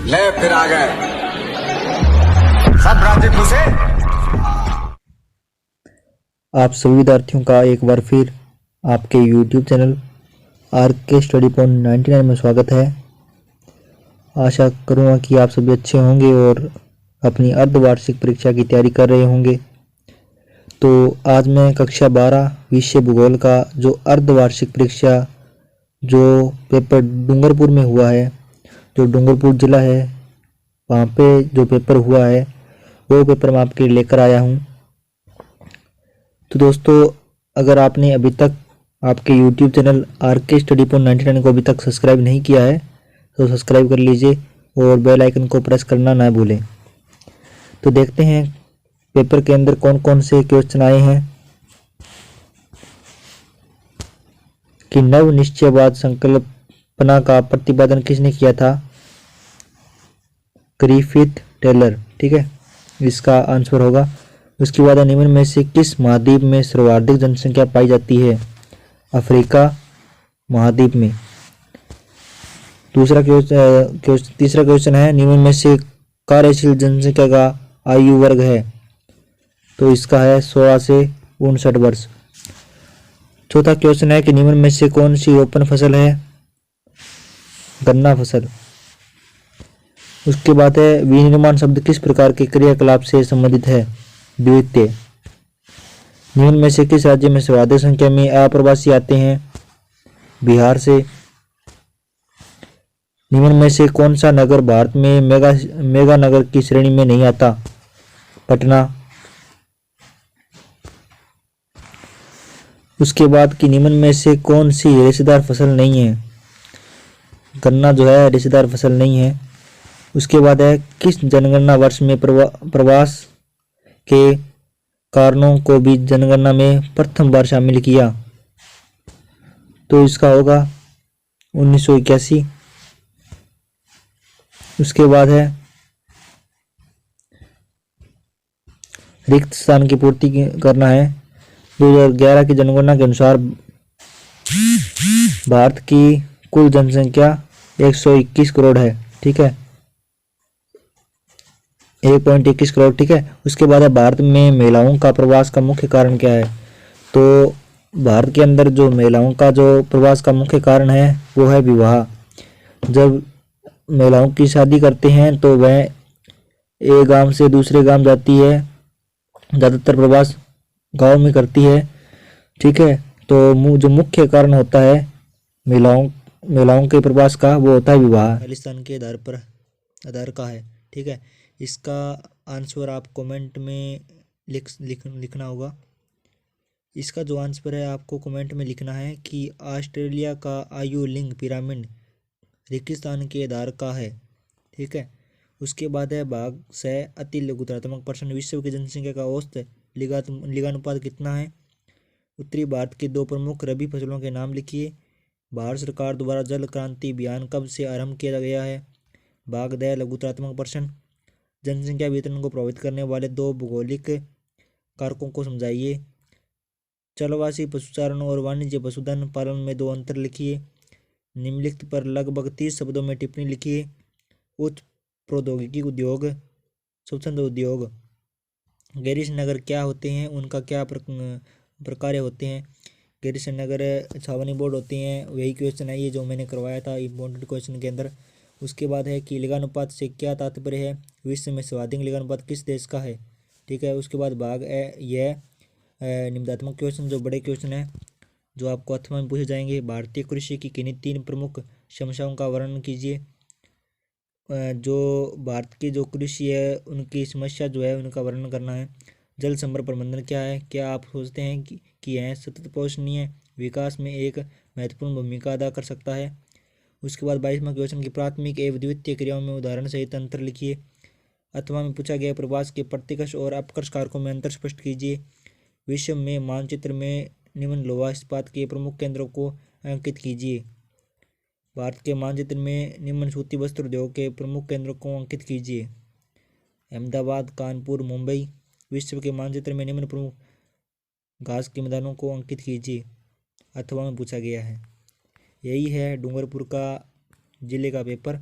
ले फिर आ गए सब राज्य घुसे। आप सभी विद्यार्थियों का एक बार फिर आपके YouTube चैनल आर के स्टडी पॉइंट 99 में स्वागत है। आशा करूँगा कि आप सभी अच्छे होंगे और अपनी अर्धवार्षिक परीक्षा की तैयारी कर रहे होंगे। तो आज मैं कक्षा 12 विषय भूगोल का जो अर्धवार्षिक परीक्षा जो पेपर डूंगरपुर में हुआ है, जो डूंगरपुर ज़िला है वहाँ पे जो पेपर हुआ है वो पेपर मैं आपके लिए लेकर आया हूँ। तो दोस्तों, अगर आपने अभी तक आपके YouTube चैनल आर के स्टडी पॉइंट 99 को अभी तक सब्सक्राइब नहीं किया है तो सब्सक्राइब कर लीजिए और बेल आइकन को प्रेस करना ना भूलें। तो देखते हैं पेपर के अंदर कौन कौन से क्वेश्चन आए हैं कि नव निश्चयवाद संकल्पना का प्रतिपादन किसने किया था? Griffith Taylor. ठीक है, इसका आंसर होगा। उसके बाद निम्न में से किस महाद्वीप में सर्वाधिक जनसंख्या पाई जाती है? अफ्रीका महाद्वीप में। तीसरा क्वेश्चन है निम्न में से कार्यशील जनसंख्या का आयु वर्ग है? तो इसका है 16 से 59 वर्ष। चौथा क्वेश्चन है कि निम्न में से कौन सी रोपण फसल है? गन्ना फसल। उसके बाद है विनिर्माण शब्द किस प्रकार के क्रियाकलाप से संबंधित है? द्वितीय। निम्न में से किस राज्य में सर्वाधिक संख्या में अप्रवासी आते हैं? बिहार से। निम्न में से कौन सा नगर भारत में मेगा नगर की श्रेणी में नहीं आता? पटना। उसके बाद की निम्न में से कौन सी रेशेदार फसल नहीं है? गन्ना जो है रेशेदार फसल नहीं है। उसके बाद है किस जनगणना वर्ष में प्रवास के कारणों को भी जनगणना में प्रथम बार शामिल किया? तो इसका होगा 1981। उसके बाद है रिक्त स्थान की पूर्ति करना है। 2011 की जनगणना के अनुसार भारत की कुल जनसंख्या 121 करोड़ है। ठीक है, 1.21 करोड़। ठीक है, उसके बाद है भारत में महिलाओं का प्रवास का मुख्य कारण क्या है? तो भारत के अंदर जो महिलाओं का जो प्रवास का मुख्य कारण है वो है विवाह। जब महिलाओं की शादी करते हैं तो वह एक गांव से दूसरे गांव जाती है, ज़्यादातर प्रवास गांव में करती है। ठीक है, तो जो मुख्य कारण होता है महिलाओं के प्रवास का वो होता है विवाह। खालिस्तान के आधार का है। ठीक है, इसका आंसर आप कमेंट में लिखना होगा। इसका जो आंसर है आपको कमेंट में लिखना है कि ऑस्ट्रेलिया का आयु लिंग पिरामिड रेगिस्तान के आधार का है। ठीक है, उसके बाद है भाग से अति लघुत्तरात्मक प्रश्न। विश्व की जनसंख्या का औसत लिंगानुपात कितना है? उत्तरी भारत के दो प्रमुख रबी फसलों के नाम लिखिए। भारत सरकार द्वारा जल क्रांति अभियान कब से आरंभ किया गया है? भाग द लघुत्तरात्मक प्रश्न। जनसंख्या वितरण को प्रभावित करने वाले दो भौगोलिक कारकों को समझाइए। चलवासी पशुचारण और वाणिज्य पशुधन पालन में दो अंतर लिखिए। निम्नलिखित पर लगभग 30 शब्दों में टिप्पणी लिखिए। उच्च प्रौद्योगिकी उद्योग, स्वच्छंद उद्योग। गैरिस नगर क्या होते हैं, उनका क्या प्रकार होते हैं? गैरिस नगर छावनी बोर्ड होते हैं। वही क्वेश्चन है ये जो मैंने करवाया था इम्पोर्टेंट क्वेश्चन के अंदर। उसके बाद है कि लिंगानुपात से क्या तात्पर्य है? विश्व में सर्वाधिक लिंगानुपात किस देश का है? ठीक है, उसके बाद भाग यह निबंधात्मक क्वेश्चन जो बड़े क्वेश्चन है जो आपको अथवा में पूछे जाएंगे। भारतीय कृषि की किन्हीं 3 प्रमुख समस्याओं का वर्णन कीजिए। जो भारत की जो कृषि है उनकी समस्या जो है उनका वर्णन करना है। जल संभर प्रबंधन क्या है? क्या आप सोचते हैं कि यह सतत पोषणीय विकास में एक महत्वपूर्ण भूमिका अदा कर सकता है? उसके बाद 22वां क्वेश्चन की प्राथमिक एवं द्वितीय क्रियाओं में उदाहरण सहित अंतर लिखिए। अथवा में पूछा गया प्रवास के प्रत्यक्ष और अपकर्ष कारकों में अंतर स्पष्ट कीजिए। विश्व में मानचित्र में निम्न लोहा इस्पात के प्रमुख केंद्रों को अंकित कीजिए। भारत के मानचित्र में निम्न सूती वस्त्र उद्योग के प्रमुख केंद्रों को अंकित कीजिए। अहमदाबाद, कानपुर, मुंबई। विश्व के मानचित्र में निम्न प्रमुख घास के मैदानों को अंकित कीजिए। अथवा में पूछा गया है। यही है डूंगरपुर का जिले का पेपर।